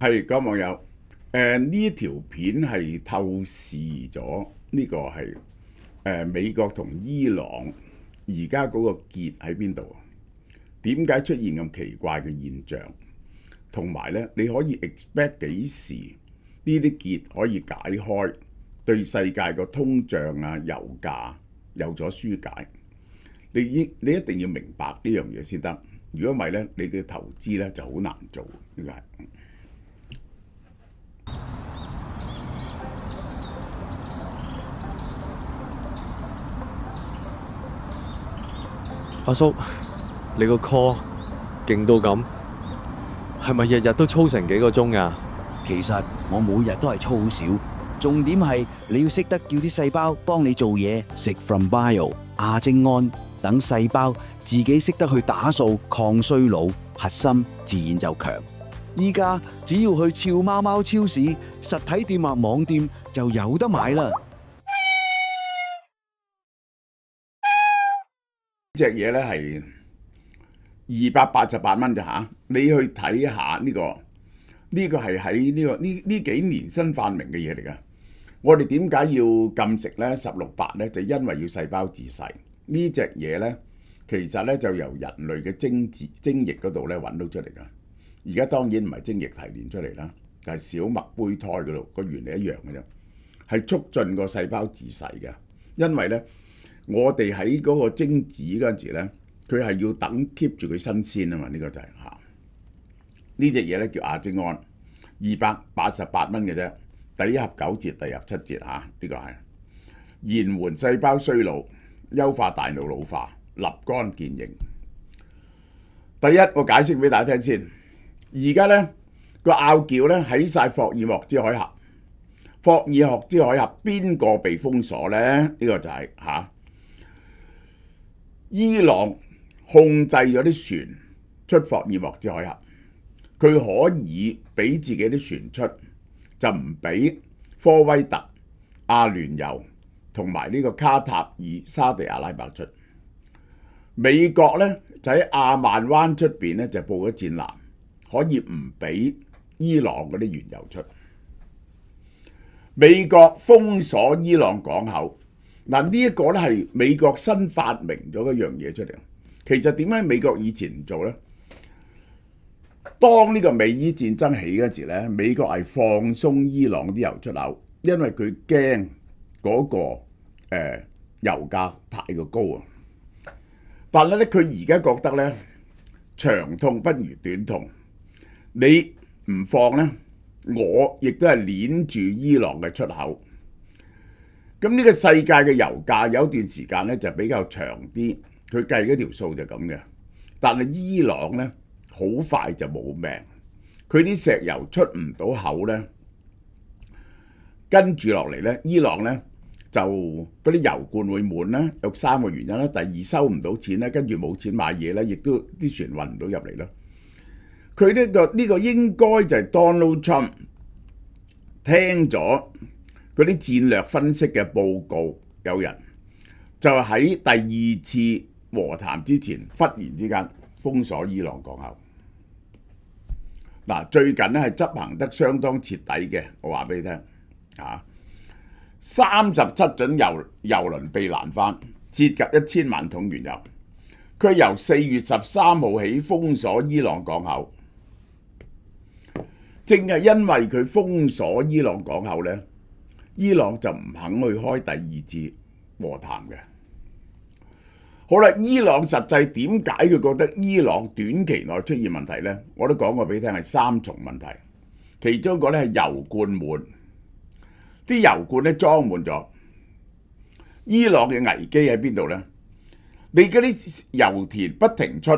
係各位網友，呢條片係透視咗呢個係美國同伊朗而家嗰個結喺邊度？點解出現咁奇怪嘅現象？同埋咧，你可以 expect 幾時呢啲結可以解開，對世界個通脹啊、油價有咗疏解？你一定要明白呢樣嘢先得。如果唔係咧，你嘅投資咧就好難做。呢個係。阿叔，你個 call 勁到咁，係咪日日都操成幾個鐘㗎？其實我每日都係操好少，重點係你要識得叫啲細胞幫你做嘢，食 From Bio、亞精胺等細胞自己識得去打掃抗衰老，核心自然就強。依家只要去俏貓貓超市、實體店或網店就有得買啦。隻嘢咧係288蚊咋嚇？你去睇下呢個係喺呢幾年新發明嘅嘢嚟㗎。我哋點解要禁食咧？16:8咧就因為要細胞自噬。呢隻嘢咧其實咧就由人類嘅精液嗰度咧揾到出嚟㗎。而家當然唔係精液提煉出嚟啦，就係小麥胚胎嗰度個原理一樣嘅啫，係促進個細胞自噬嘅。因為咧我哋喺嗰個精子嗰陣時咧，佢係要等 keep 住佢新鮮啊嘛。呢個就係嚇呢隻嘢咧叫亞精胺，288蚊嘅啫。第一盒9節，第二盒7節嚇。呢個係延緩細胞衰老、優化大腦老化、立竿見影。第一，我解釋俾大家聽先。而家咧個拗撬咧喺晒霍爾木茲海峽。霍爾木茲海峽邊個被封鎖咧？呢個就係嚇。伊朗控制咗啲船出霍爾木茲海峽，佢可以俾自己啲船出，就唔俾科威特、阿聯酋同埋呢個卡塔爾、沙地阿拉伯出。美國咧就喺亞曼灣出邊咧就佈咗戰艦，可以唔俾伊朗嗰啲原油出。美國封鎖伊朗港口。嗱，呢一個咧係美國新發明咗一樣嘢出嚟。其實點解美國以前唔做呢？當呢個美伊戰爭起嗰時咧，美國係放鬆伊朗啲油出口，因為佢驚嗰個油價太過高啊。但係咧，佢而家覺得咧長痛不如短痛，你唔放咧，我亦都係鏈住伊朗嘅出口。咁呢個世界嘅油價有段時間咧就比較長啲，佢計嗰條數就咁嘅。但係伊朗咧好快就冇命，佢啲石油出唔到口咧，跟住落嚟咧，伊朗咧就嗰啲油罐會滿啦，有3個原因啦。第二，收唔到錢啦，跟住冇錢買嘢咧，亦都啲船運唔到入嚟啦。佢呢個應該就係 Donald Trump 聽咗嗰啲戰略分析嘅報告，有人就喺第2次和談之前，忽然之間封鎖伊朗港口。嗱，最近咧係執行得相當徹底嘅，我話俾你聽嚇，37準油輪被攔翻，涉及1000萬桶原油。佢由4月13號起封鎖伊朗港口，正係因為佢封鎖伊朗港口呢，伊朗就唔肯去開第2次和談嘅。好啦，伊朗實際點解佢覺得伊朗短期內出現問題呢？我都講過俾你聽係3重問題，其中一個咧係油罐滿，啲油罐咧裝滿咗。伊朗嘅危機喺邊度呢？你嗰啲油田不停出，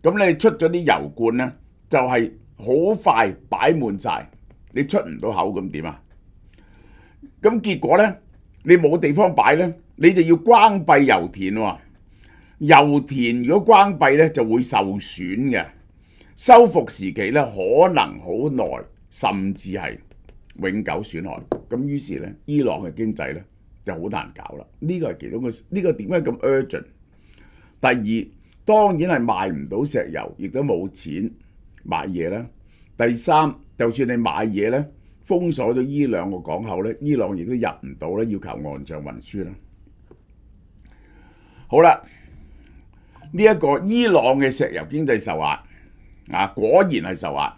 咁你出咗啲油罐呢，就係好快擺滿晒，你出唔到口咁點啊？咁結果呢，你冇地方擺呢，你就要關閉油田喎。油田如果關閉呢，就會受損嘅，修復時期呢，可能好耐，甚至係永久損害。咁於是呢，伊朗嘅經濟呢就好難搞啦。呢個係其中嘅，呢個點解咁 urgent？第二，當然係賣唔到石油，亦都冇錢買嘢啦。第三，就算你買嘢咧，封鎖咗呢兩個港口咧，伊朗亦都入唔到咧，要求岸上運輸啦。好啦，呢一個伊朗嘅石油經濟受壓啊，果然係受壓。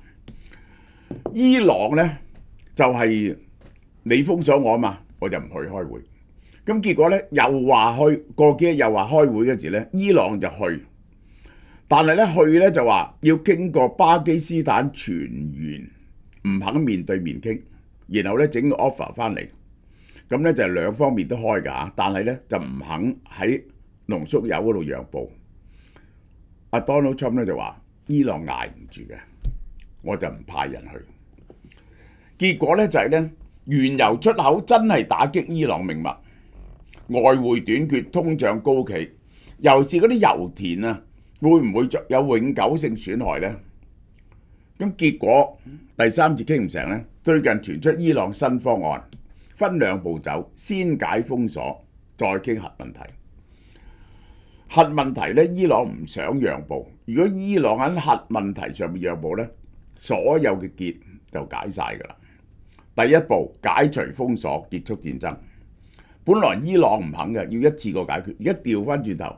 伊朗咧就係你封鎖我嘛，我就唔去開會。咁結果咧又話去，過幾日又話開會嗰時咧，伊朗就去，但係咧去咧就話要經過巴基斯坦全員唔肯面對面傾，然後咧整個 offer 翻嚟，咁咧就係兩方面都開㗎嚇，但係咧就唔肯喺濃縮鈾嗰度讓步。阿 Donald Trump 咧就話伊朗捱唔住嘅，我就唔派人去。結果咧就係咧原油出口真係打擊伊朗命脈。外匯短缺、通脹高企，尤其是嗰啲油田啊，會唔會有永久性損害呢？咁結果第三次傾唔成呢，最近傳出伊朗新方案，分兩步走，先解封鎖，再傾核問題。核問題呢，伊朗唔想讓步。如果伊朗喺核問題上面讓步呢，所有嘅結就解晒㗎啦。第一步解除封鎖，結束戰爭。本來伊朗唔肯嘅，要一次過解決，而家調翻轉頭，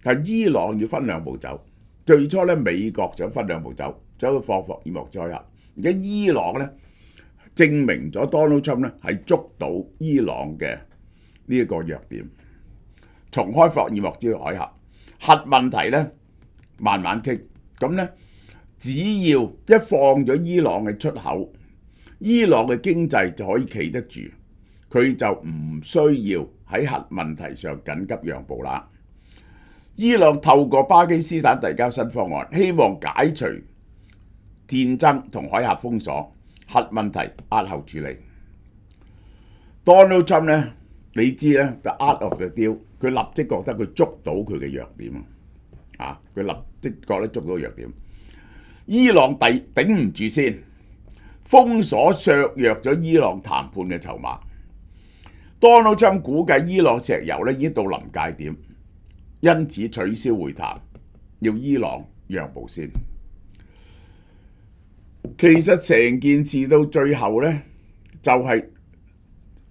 係伊朗要分兩步走。最初咧美國想分兩步走，走去放霍爾木茲海峽。而家伊朗咧證明咗 Donald Trump 咧係捉到伊朗嘅呢一個弱點，重開霍爾木茲海峽。核問題咧慢慢傾，咁咧只要一放咗伊朗嘅出口，伊朗嘅經濟就可以企得住。佢就唔需要喺核問題上緊急讓步啦。伊朗透過巴基斯坦遞交新方案，希望解除戰爭同海峽封鎖，核問題押後處理。Donald Trump 咧，你知咧 the art of the deal， 佢立即覺得佢捉到佢嘅弱點啊！佢立即覺得捉到弱點。伊朗頂唔住先，封鎖削弱咗伊朗談判嘅籌碼。Donald Trump 估計伊朗石油咧已經到臨界點，因此取消會談，要伊朗讓步先。其實成件事到最後咧，就係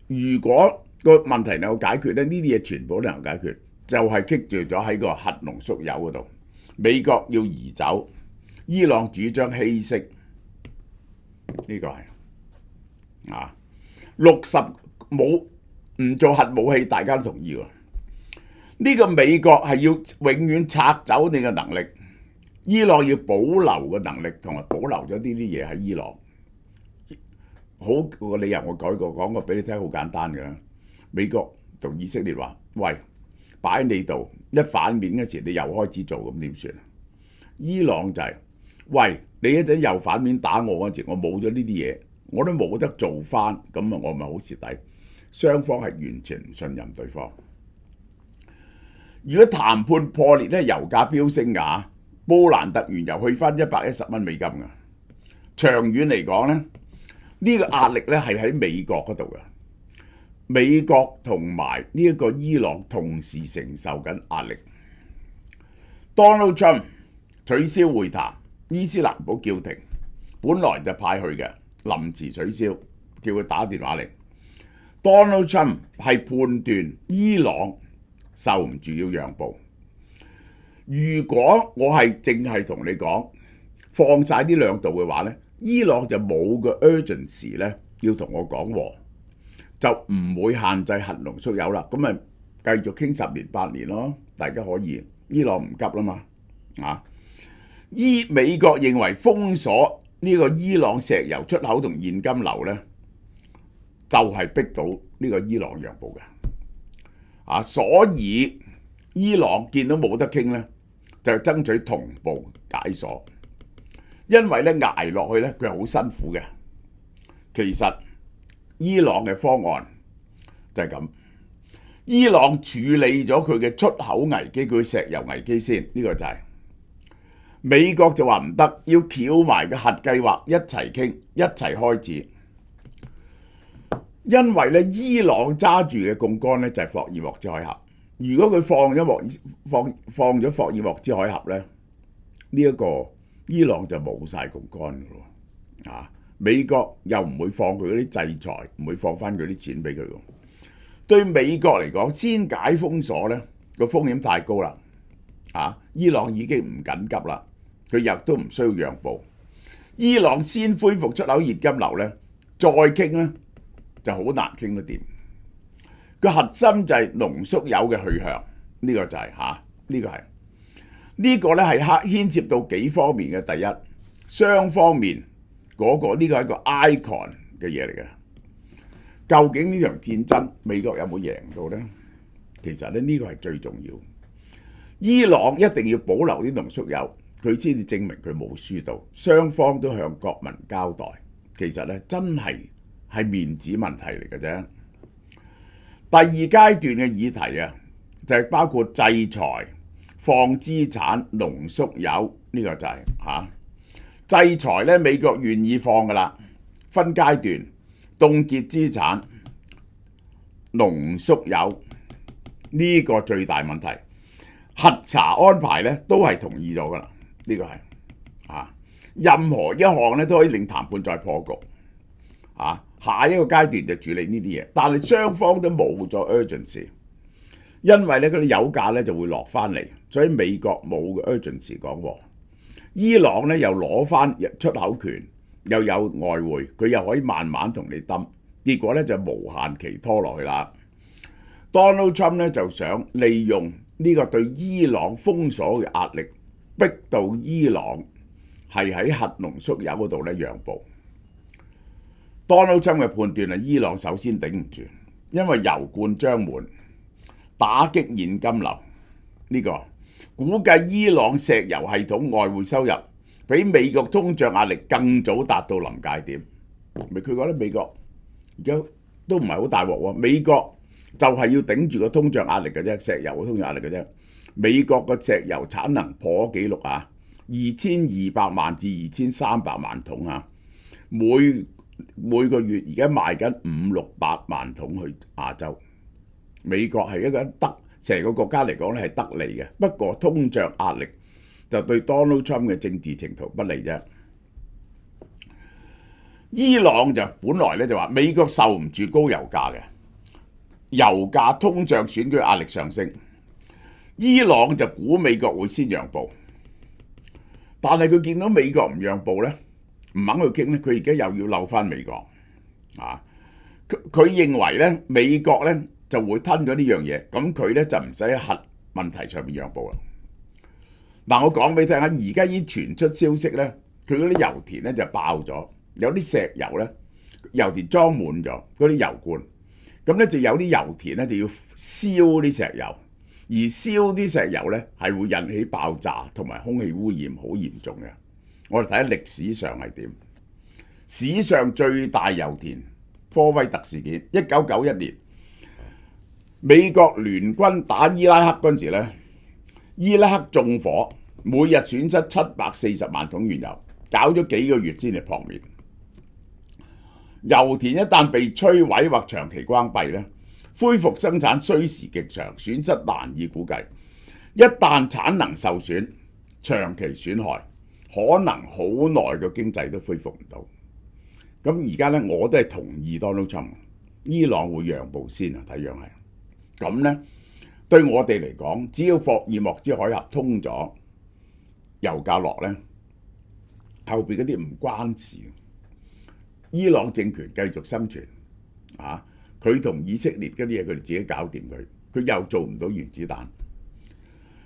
如果個問題能夠解決咧，呢啲嘢全部都能夠解決，就係棘住咗喺個核濃縮鈾嗰度。美國要移走，伊朗主張稀釋，呢個係啊60冇。唔做核武器，大家都同意喎。呢個美國係要永遠拆走你嘅能力，伊朗要保留嘅能力，同埋保留咗呢啲嘢喺伊朗。好個理由我講過俾你聽，好簡單嘅。美國同以色列話：喂，擺喺你度，一反面嗰時你又開始做，咁點算？伊朗就係：喂，你一陣又反面打我嗰時，我冇咗呢啲嘢，我都冇得做翻，咁啊我咪好蝕底。雙方係完全唔信任對方。如果談判破裂咧，油價飆升㗎，布蘭特原油去翻110蚊美金㗎。長遠嚟講咧，呢個壓力咧係喺美國嗰度嘅。美國同埋呢一個伊朗同時承受緊壓力。Donald Trump 取消會談，伊斯蘭堡叫停，本來就派去嘅，臨時取消，叫佢打電話嚟。Donald Trump 係判斷伊朗受唔住要讓步。如果我係淨係同你講放晒呢兩度嘅話咧，伊朗就冇個 urgency 咧要同我講和，就唔會限制核濃縮鈾啦。咁咪繼續傾10年8年咯，大家可以。伊朗唔急啦嘛，啊！美國認為封鎖呢個伊朗石油出口同現金流咧，就係逼到呢個伊朗讓步嘅，所以伊朗見到冇得傾咧，就爭取同步解鎖，因為咧捱落去咧佢係好辛苦嘅。其實伊朗嘅方案就係咁，伊朗處理咗佢嘅出口危機，佢石油危機先，呢個就係美國就話唔得，要翹埋個核計劃一齊傾，一齊開始。因為咧，伊朗揸住嘅槓桿咧就係霍爾木茲海峽。如果佢放咗霍爾木茲海峽咧，呢一個伊朗就冇晒槓桿㗎咯。美國又唔會放佢嗰啲制裁，唔會放翻佢啲錢俾佢喎。對美國嚟講，先解封鎖呢個風險太高啦。伊朗已經唔緊急啦，佢亦都唔需要讓步。伊朗先恢復出口現金流呢，再傾呢就好難傾得掂。個核心就係濃縮鈾嘅去向，呢個就係呢個呢係牽涉到幾方面嘅。第一，雙方面呢個係一個 icon 嘅嘢嚟嘅。究竟呢場戰爭美國有冇贏到呢？其實呢個係最重要。伊朗一定要保留啲濃縮鈾，佢先至證明佢冇輸到。雙方都向國民交代，其實呢真係面子問題嚟嘅啫。第二階段嘅議題就係包括制裁、放資產、濃縮鈾，呢個就係制裁呢，美國願意放噶啦，分階段凍結資產、濃縮鈾，呢個最大問題。核查安排呢都係同意咗噶啦，呢個係任何一項呢都可以令談判再破局。下一個階段就處理呢啲嘢，但係雙方都冇咗 urgency， 因為呢嗰啲油價呢就會落翻嚟，所以美國冇 urgency 講喎。伊朗呢又攞翻出口權，又有外匯，佢又可以慢慢同你抌，結果呢就無限期拖落去啦。Donald Trump 呢就想利用呢個對伊朗封鎖嘅壓力，逼到伊朗係喺核濃縮鈾嗰度呢讓步。Donald Trump 嘅判斷係伊朗首先頂唔住，因為油罐將滿，打擊現金流。呢個估計伊朗石油系統外匯收入比美國通脹壓力更早達到臨界點。佢覺得美國而家都唔係好大鑊喎，美國就係要頂住個通脹壓力嘅啫，石油嘅通脹壓力嘅啫。美國個石油產能破紀錄2200萬至2300萬桶每個月而家賣緊500-600萬桶去亞洲。美國係一個成個國家嚟講咧係得利嘅，不過通脹壓力就對 Donald Trump 嘅政治前途不利啫。伊朗就本來咧就話美國受唔住高油價嘅，油價通脹選舉壓力上升，伊朗就估美國會先讓步，但係佢見到美國唔讓步咧，唔肯去傾咧，佢而家又要扭翻美國佢認為咧美國咧就會吞咗呢樣嘢，咁佢咧就唔使喺核問題上面讓步啦。嗱，我講俾你聽下，而家已經傳出消息咧，佢嗰啲油田咧就爆咗，有啲石油咧油田裝滿咗嗰啲油罐，咁咧就有啲油田咧就要燒啲石油，而燒啲石油咧係會引起爆炸同埋空氣污染，好嚴重嘅。我哋睇下歷史上係點，史上最大油田科威特事件，1991年美國聯軍打伊拉克嗰陣時咧，伊拉克縱火，每日損失740萬桶原油，搞咗幾個月先至撲滅。油田一旦被摧毀或長期關閉咧，恢復生產需時極長，損失難以估計。一旦產能受損，長期損害，可能好耐嘅經濟都恢復唔到。咁而家咧，我都係同意 Donald Trump， 伊朗會讓步先啊，睇樣係。咁咧，對我哋嚟講，只要霍爾木茲海峽通咗，油價落咧，後邊嗰啲唔關事。伊朗政權繼續生存，佢同以色列嗰啲嘢，佢哋自己搞掂佢，佢又做唔到原子彈。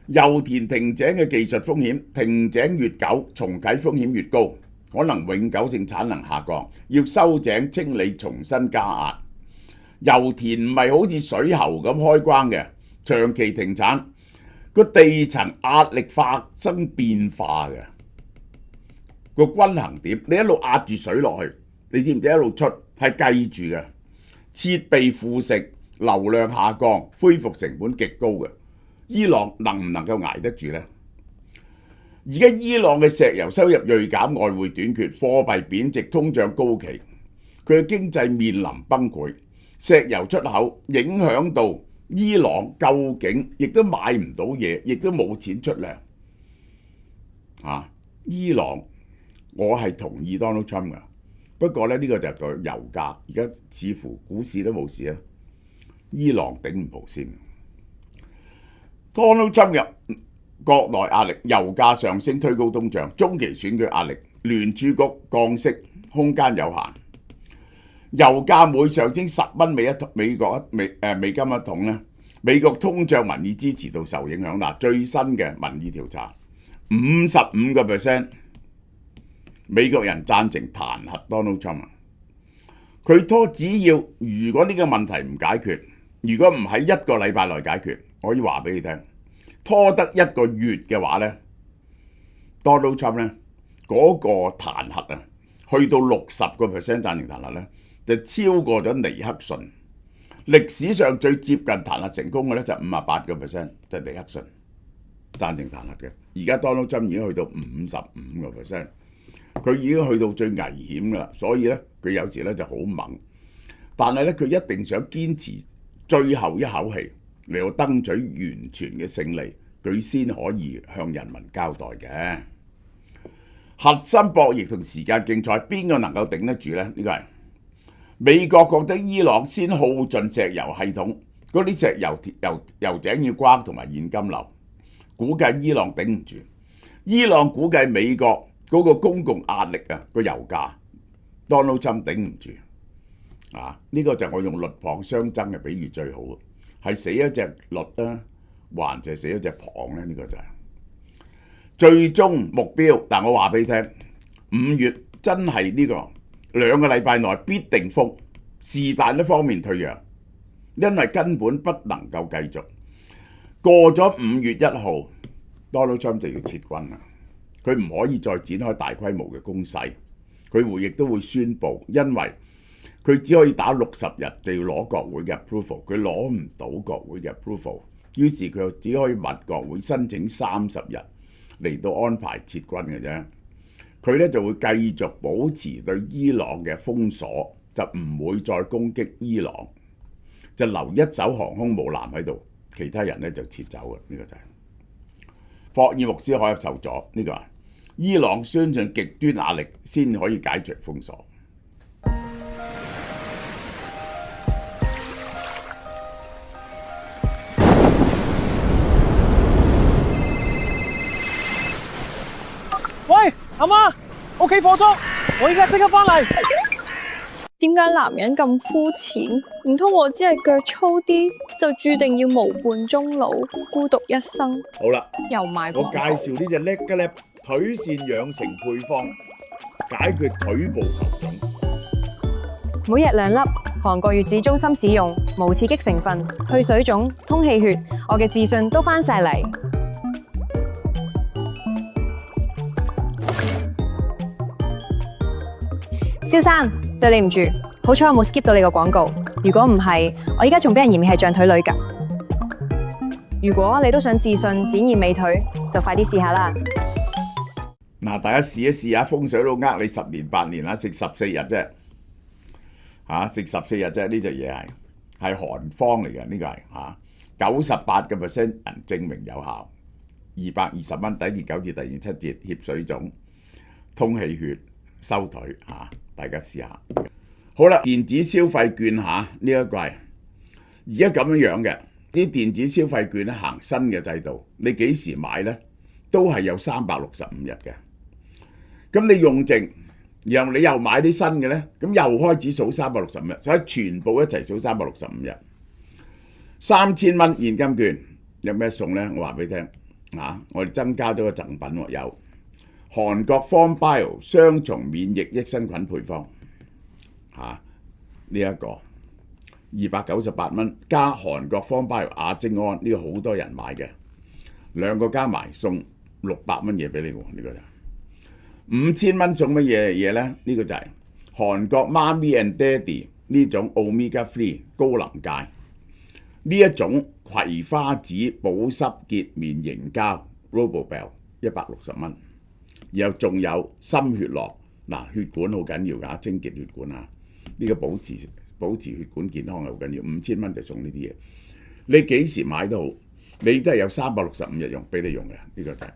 油田停井嘅技術風險，停井越久，重啟風險越高，可能永久性產能下降，要修井清理，重新加壓。油田唔係好似水喉咁開關嘅，長期停產，個地層壓力發生變化嘅，個均衡點，你一路壓住水落去，你知唔知一路出係計住嘅，設備腐蝕，流量下降，恢復成本極高嘅。伊朗能唔能夠捱得住呢？而家伊朗嘅石油收入銳減，外匯短缺，貨幣貶值，通脹高企，佢嘅經濟面臨崩潰。石油出口影響到伊朗，究竟亦都買唔到嘢，亦都冇錢出糧。伊朗我係同意 Donald Trump 嘅。不過咧，呢個就係個油價，而家似乎股市都冇事啊。伊朗頂唔住先。Donald Trump 入國內壓力，油價上升推高通脹，中期選舉壓力，聯儲局降息空間有限，油價每上升10蚊美金一桶咧，美國通脹民意支持度受影響。嗱，最新嘅民意調查，55%美國人贊成彈劾 Donald Trump。佢只要如果呢個問題唔解決，如果唔喺1個禮拜內解決，我可以話俾你聽，拖得1個月嘅話咧 ，Donald Trump 咧嗰個彈劾啊，去到60% 贊成彈劾咧，就超過咗尼克遜。歷史上最接近彈劾成功嘅咧就58%，就係尼克遜贊成彈劾嘅。而家 Donald Trump 已經去到55%，佢已經去到最危險噶啦。所以咧，佢有時咧就好猛，但係咧佢一定想堅持最後一口氣嚟到爭取完全嘅勝利，佢先可以向人民交代嘅。核心博弈同時間競賽，邊個能夠頂得住呢？呢個係美國覺得伊朗先耗盡石油系統，嗰啲石油井要關同埋現金流，估計伊朗頂唔住。伊朗估計美國嗰個公共壓力啊，個油價 Donald Trump 頂唔住。呢個就我用鷸蚌相爭嘅比喻最好，係死一隻鷸啦，還是死一隻蚌咧？呢個就係最終目標。但我話俾你聽，5月真係呢個2個禮拜內必定封，是但一方面退讓，因為根本不能夠繼續。過咗5月1號 ，Donald Trump 就要撤軍啦，佢唔可以再展開大規模嘅攻勢，佢亦都會宣布，因為佢只可以打60日就要攞國會嘅 approval， 佢攞唔到國會嘅 approval， 於是佢只可以問國會申請30日嚟到安排撤軍嘅啫。佢咧就會繼續保持對伊朗嘅封鎖，就唔會再攻擊伊朗，就留一艘航空母艦喺度，其他人咧就撤走嘅。呢個就係霍爾木茲海峽受阻，呢個伊朗相信極端壓力先可以解除封鎖。喂，阿媽，屋企火燭，我而家即刻返嚟。點解男人咁膚淺？唔通我只係腳粗啲，就注定要無伴終老，孤獨一生？好啦，又賣我介紹呢隻叻嘅咧腿線養成配方，解決腿部球腫。每日2粒，韓國月子中心使用，無刺激成分，去水腫、通氣血，我嘅自信都返晒嚟。蕭生，對你唔住，好彩我冇 skip 到你個廣告。如果唔係，我依家仲俾人嫌棄係象腿女㗎。如果你都想自信展現美腿，就快啲試下啦。嗱，大家試一試下，風水佬呃你10年8年啦，食14日啫，食14日啫，呢隻嘢係韓方嚟嘅，呢個係98% 人證明有效，220蚊，第2 9節、第2 7節，協水腫、通氣血、收腿大家試下。好啦，電子消費券呢一個係而家咁樣嘅，啲電子消費券行新嘅制度，你幾時買呢？都係有365日嘅。咁你用剩，然後你又買啲新嘅呢，咁又開始數365日，所以全部一齊數365日。3000蚊現金券有咩送呢？我話俾你聽我哋增加咗個贈品喎，有韓國 FormBio 雙重免疫益生菌配方，呢一個298蚊，加韓國 FormBio 亞精安，呢個好多人買嘅，2個加埋送600蚊嘢俾你喎，呢個就5000蚊送乜嘢呢？呢個就係韓國媽咪 and Daddy 呢種 Omega 3高臨界，呢一種葵花籽保濕潔面凝膠 RoboBell 160蚊，然後仲有心血樂，血管好緊要㗎，清潔血管呢個保持血管健康係好緊要，5000蚊就送呢啲嘢，你幾時買都好，你都係有365日用俾你用嘅，呢個就係